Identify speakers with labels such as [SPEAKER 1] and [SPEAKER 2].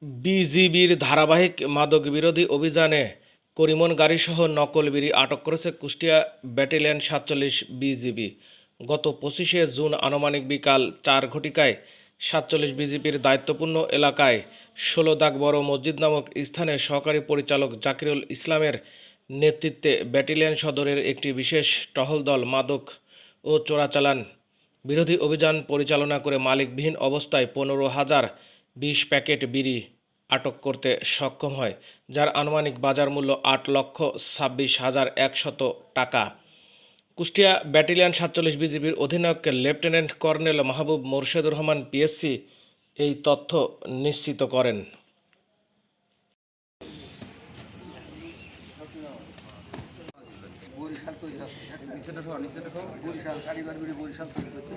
[SPEAKER 1] বিজিবির ধারাবাহিক মাদকবিরোধী অভিযানে করিমন গাড়িসহ নকল বিড়ি আটক করেছে কুষ্টিয়া ব্যাটালিয়ন ৪৭ বিজিবি। গত ২৫শে জুন আনুমানিক বিকাল ৪ ঘটিকায় ৪৭ বিজিবির দায়িত্বপূর্ণ এলাকায় ১৬ দাগ বড় মসজিদ নামক স্থানে সহকারী পরিচালক জাকিরুল ইসলামের নেতৃত্বে ব্যাটালিয়ন সদরের একটি বিশেষ টহল দল মাদক ও চোরাচালান বিরোধী অভিযান পরিচালনা করে মালিকবিহীন অবস্থায় ১৫,০২০ প্যাকেট বিড়ি আটক করতে সক্ষম হয়, যার আনুমানিক বাজার মূল্য ৮,২৬,১০০ টাকা। কুষ্টিয়া ব্যাটালিয়ন ৪৭ বিজিবির অধিনায়ক লেফটেন্যান্ট কর্নেল মাহবুব মোর্শেদুর রহমান পিএসসি এই তথ্য নিশ্চিত করেন।
[SPEAKER 2] বরিশাল তৈরি হচ্ছে, বরিশাল কারিগর বরিশাল তৈরি হচ্ছে।